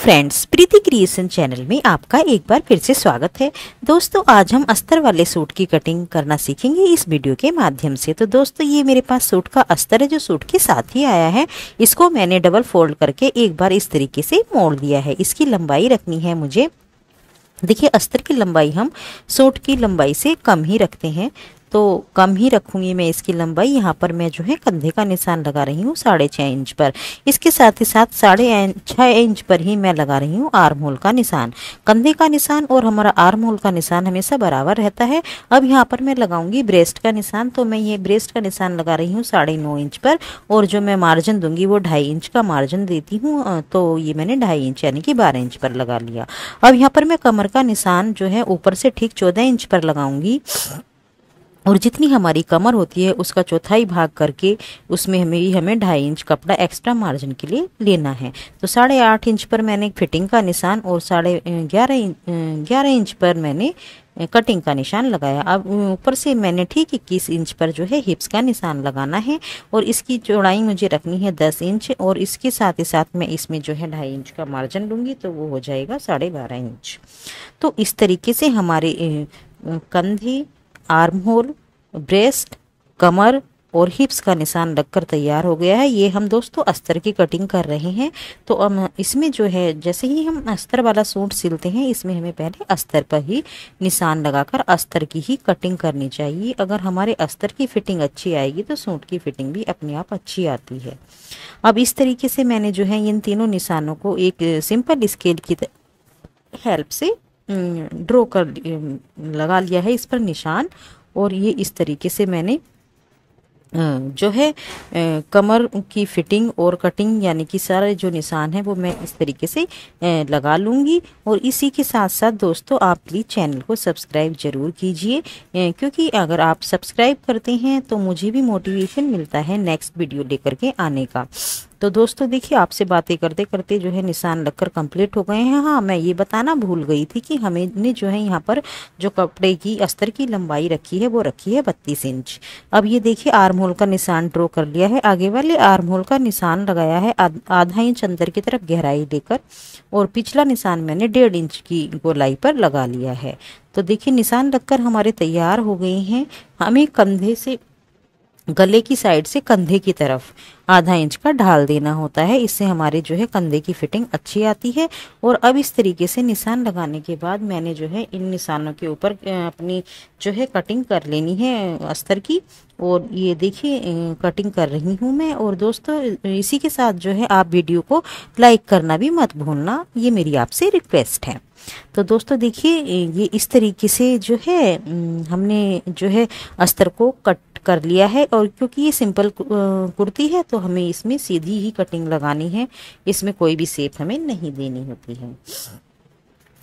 Friends, प्रीति creation channel में आपका एक बार फिर से स्वागत है। दोस्तों, आज हम अस्तर वाले सूट की कटिंग करना सीखेंगे इस वीडियो के माध्यम से। तो दोस्तों, ये मेरे पास सूट का अस्तर है जो सूट के साथ ही आया है। इसको मैंने डबल फोल्ड करके एक बार इस तरीके से मोड़ दिया है। इसकी लंबाई रखनी है मुझे, देखिए अस्तर की लंबाई हम सूट की लंबाई से कम ही रखते हैं, तो कम ही रखूंगी मैं इसकी लंबाई। यहाँ पर मैं जो है कंधे का निशान लगा रही हूँ 6.5 इंच पर। इसके साथ ही साथ 6.5 इंच पर ही मैं लगा रही हूँ आर्म होल का निशान। कंधे का निशान और हमारा आर्म होल का निशान हमेशा बराबर रहता है। अब यहाँ पर मैं लगाऊंगी ब्रेस्ट का निशान, तो मैं ये ब्रेस्ट का निशान लगा रही हूँ 9.5 इंच पर, और जो मैं मार्जिन दूंगी वो 2.5 इंच का मार्जिन देती हूँ। तो ये मैंने 2.5 इंच यानी कि 12 इंच पर लगा लिया। अब यहाँ पर मैं कमर का निशान जो है ऊपर से ठीक 14 इंच पर लगाऊंगी, और जितनी हमारी कमर होती है उसका चौथाई भाग करके उसमें हमें 2.5 इंच कपड़ा एक्स्ट्रा मार्जिन के लिए लेना है। तो 8.5 इंच पर मैंने फिटिंग का निशान और 11.5 इंच पर मैंने कटिंग का निशान लगाया। अब ऊपर से मैंने ठीक 21 इंच पर जो है हिप्स का निशान लगाना है, और इसकी चौड़ाई मुझे रखनी है 10 इंच, और इसके साथ ही साथ मैं इसमें जो है 2.5 इंच का मार्जिन लूँगी, तो वो हो जाएगा 12.5 इंच। तो इस तरीके से हमारे कंधे, आर्म होल, ब्रेस्ट, कमर और हिप्स का निशान लगकर तैयार हो गया है। ये हम दोस्तों अस्तर की कटिंग कर रहे हैं। तो अब इसमें जो है जैसे ही हम अस्तर वाला सूट सिलते हैं, इसमें हमें पहले अस्तर पर ही निशान लगाकर अस्तर की ही कटिंग करनी चाहिए। अगर हमारे अस्तर की फिटिंग अच्छी आएगी तो सूट की फिटिंग भी अपने आप अच्छी आती है। अब इस तरीके से मैंने जो है इन तीनों निशानों को एक सिंपल स्केल की हेल्प से ड्रॉ कर लगा लिया है इस पर निशान। और ये इस तरीके से मैंने जो है कमर की फिटिंग और कटिंग यानी कि सारे जो निशान है वो मैं इस तरीके से लगा लूँगी। और इसी के साथ साथ दोस्तों, आप प्लीज़ चैनल को सब्सक्राइब ज़रूर कीजिए, क्योंकि अगर आप सब्सक्राइब करते हैं तो मुझे भी मोटिवेशन मिलता है नेक्स्ट वीडियो लेकर के आने का। तो दोस्तों देखिए, आपसे बातें करते करते जो है निशान लगकर कंप्लीट हो गए हैं। हाँ, मैं ये बताना भूल गई थी कि हमने जो है यहाँ पर जो कपड़े की अस्तर की लंबाई रखी है वो रखी है 32 इंच। अब ये देखिए आर्म होल का निशान ड्रॉ कर लिया है। आगे वाले आर्म होल का निशान लगाया है आधा इंच अंदर की तरफ गहराई लेकर, और पिछला निशान मैंने 1.5 इंच की गोलाई पर लगा लिया है। तो देखिए निशान लगकर हमारे तैयार हो गए हैं। हमें कंधे से गले की साइड से कंधे की तरफ आधा इंच का ढाल देना होता है, इससे हमारे जो है कंधे की फिटिंग अच्छी आती है। और अब इस तरीके से निशान लगाने के बाद मैंने जो है इन निशानों के ऊपर अपनी जो है कटिंग कर लेनी है अस्तर की। और ये देखिए कटिंग कर रही हूँ मैं। और दोस्तों, इसी के साथ जो है आप वीडियो को लाइक करना भी मत भूलना, ये मेरी आपसे रिक्वेस्ट है। तो दोस्तों देखिए, ये इस तरीके से जो है हमने जो है अस्तर को कट कर लिया है। और क्योंकि ये सिंपल कुर्ती है तो हमें इसमें सीधी ही कटिंग लगानी है, इसमें कोई भी शेप हमें नहीं देनी होती है।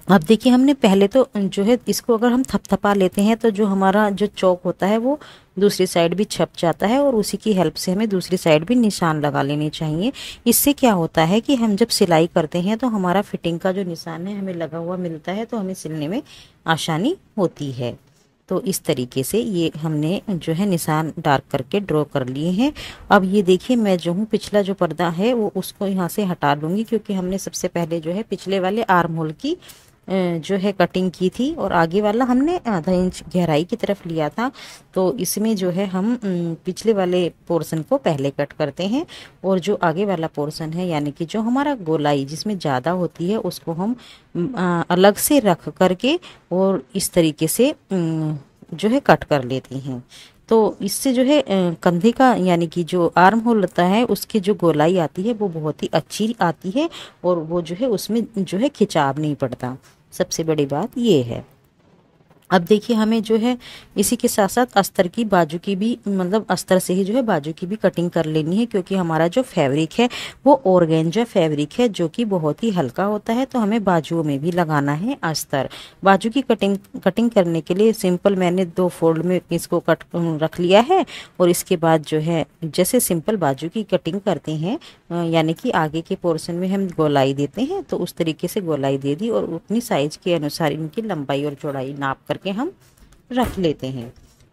अब देखिए, हमने पहले तो जो है इसको अगर हम थपथपा लेते हैं तो जो हमारा जो चौक होता है वो दूसरी साइड भी छप जाता है, और उसी की हेल्प से हमें दूसरी साइड भी निशान लगा लेने चाहिए। इससे क्या होता है कि हम जब सिलाई करते हैं तो हमारा फिटिंग का जो निशान है हमें लगा हुआ मिलता है, तो हमें सिलने में आसानी होती है। तो इस तरीके से ये हमने जो है निशान डार्क करके ड्रॉ कर लिए हैं। अब ये देखिए, मैं जो हूँ पिछला जो पर्दा है वो उसको यहाँ से हटा लूँगी, क्योंकि हमने सबसे पहले जो है पिछले वाले आर्म होल की जो है कटिंग की थी, और आगे वाला हमने आधा इंच गहराई की तरफ लिया था। तो इसमें जो है हम पिछले वाले पोर्शन को पहले कट करते हैं, और जो आगे वाला पोर्शन है यानी कि जो हमारा गोलाई जिसमें ज़्यादा होती है उसको हम अलग से रख करके और इस तरीके से जो है कट कर लेते हैं। तो इससे जो है कंधे का यानी कि जो आर्म होल होता है उसकी जो गोलाई आती है वो बहुत ही अच्छी आती है, और वो जो है उसमें जो है खिंचाव नहीं पड़ता। सबसे बड़ी बात ये है। अब देखिए, हमें जो है इसी के साथ साथ अस्तर की बाजू की भी, मतलब अस्तर से ही जो है बाजू की भी कटिंग कर लेनी है, क्योंकि हमारा जो फैब्रिक है वो ऑर्गेन्जा फैब्रिक है जो कि बहुत ही हल्का होता है, तो हमें बाजुओं में भी लगाना है अस्तर। बाजू की कटिंग करने के लिए सिंपल मैंने 2 फोल्ड में इसको कट रख लिया है। और इसके बाद जो है जैसे सिंपल बाजू की कटिंग करते हैं यानी कि आगे के पोर्शन में हम गोलाई देते हैं, तो उस तरीके से गोलाई दे दी, और उतनी साइज के अनुसार इनकी लंबाई और चौड़ाई नाप करके हम रख लेते हैं।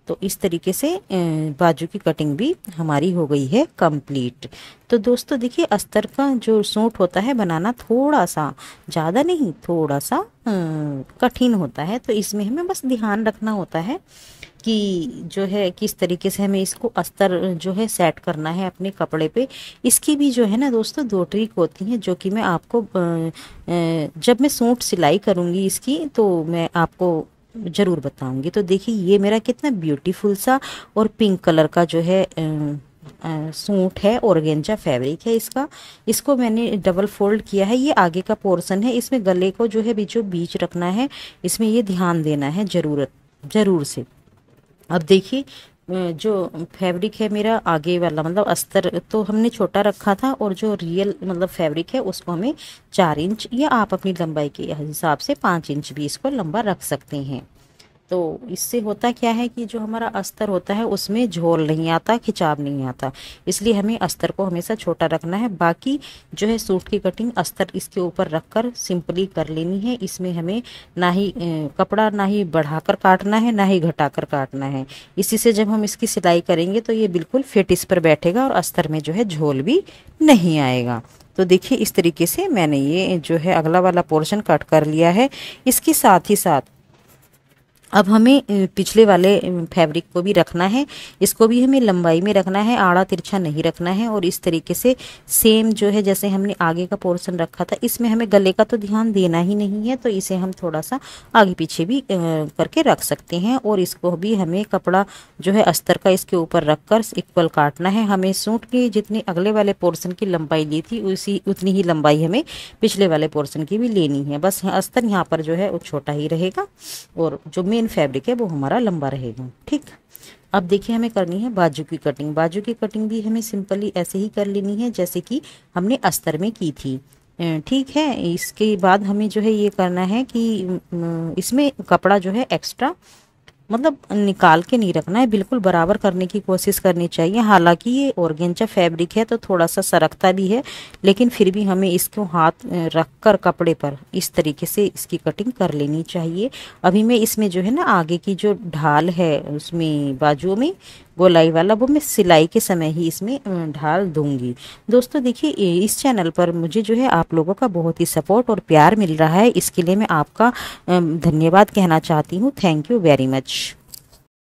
तो इस तरीके से बाजू की कटिंग भी हमारी हो गई है कंप्लीट। तो दोस्तों देखिए, अस्तर का जो सूट होता है बनाना थोड़ा सा, ज़्यादा नहीं, थोड़ा सा कठिन होता है। तो इसमें हमें बस ध्यान रखना होता है कि जो है किस तरीके से हमें इसको अस्तर जो है सेट करना है अपने कपड़े पे। इसकी भी जो है ना दोस्तों 2 ट्रिक होती हैं, जो कि मैं आपको जब मैं सूट सिलाई करूँगी इसकी तो मैं आपको ज़रूर बताऊंगी। तो देखिए ये मेरा कितना ब्यूटीफुल सा और पिंक कलर का जो है सूट है, ऑर्गेंजा फैब्रिक है इसका। इसको मैंने डबल फोल्ड किया है। ये आगे का पोर्शन है, इसमें गले को जो है बीचों बीच रखना है, इसमें ये ध्यान देना है ज़रूर से। अब देखिए जो फैब्रिक है मेरा आगे वाला, मतलब अस्तर तो हमने छोटा रखा था, और जो रियल मतलब फैब्रिक है उसको हमें 4 इंच, या आप अपनी लंबाई के हिसाब से 5 इंच भी इसको लंबा रख सकते हैं। तो इससे होता क्या है कि जो हमारा अस्तर होता है उसमें झोल नहीं आता, खिंचाव नहीं आता, इसलिए हमें अस्तर को हमेशा छोटा रखना है। बाकी जो है सूट की कटिंग अस्तर इसके ऊपर रखकर सिंपली कर लेनी है। इसमें हमें ना ही कपड़ा ना ही बढ़ाकर काटना है, ना ही घटाकर काटना है। इसी से जब हम इसकी सिलाई करेंगे तो ये बिल्कुल फिट इस पर बैठेगा और अस्तर में जो है झोल भी नहीं आएगा। तो देखिए इस तरीके से मैंने ये जो है अगला वाला पोर्शन कट कर लिया है। इसके साथ ही साथ अब हमें पिछले वाले फैब्रिक को भी रखना है, इसको भी हमें लंबाई में रखना है, आड़ा तिरछा नहीं रखना है। और इस तरीके से सेम जो है जैसे हमने आगे का पोर्शन रखा था, इसमें हमें गले का तो ध्यान देना ही नहीं है, तो इसे हम थोड़ा सा आगे पीछे भी करके रख सकते हैं। और इसको भी हमें कपड़ा जो है अस्तर का इसके ऊपर रखकर इक्वल काटना है। हमें सूट की जितनी अगले वाले पोर्शन की लंबाई ली थी उतनी ही लंबाई हमें पिछले वाले पोर्शन की भी लेनी है। बस अस्तर यहाँ पर जो है वो छोटा ही रहेगा और जो मेन फैब्रिक है वो हमारा लंबा रहेगा। ठीक, अब देखिए हमें करनी है बाजू की कटिंग। बाजू की कटिंग भी हमें सिंपली ऐसे ही कर लेनी है जैसे कि हमने अस्तर में की थी। ठीक है, इसके बाद हमें जो है ये करना है कि इसमें कपड़ा जो है एक्स्ट्रा मतलब निकाल के नहीं रखना है, बिल्कुल बराबर करने की कोशिश करनी चाहिए। हालांकि ये ऑर्गेंजा फैब्रिक है तो थोड़ा सा सरकता भी है, लेकिन फिर भी हमें इसको हाथ रख कर कपड़े पर इस तरीके से इसकी कटिंग कर लेनी चाहिए। अभी मैं इसमें जो है ना आगे की जो ढाल है उसमें बाजुओं में गोलाई वाला, वो मैं सिलाई के समय ही इसमें ढाल दूंगी। दोस्तों देखिए इस चैनल पर मुझे जो है आप लोगों का बहुत ही सपोर्ट और प्यार मिल रहा है, इसके लिए मैं आपका धन्यवाद कहना चाहती हूँ। Thank you very much.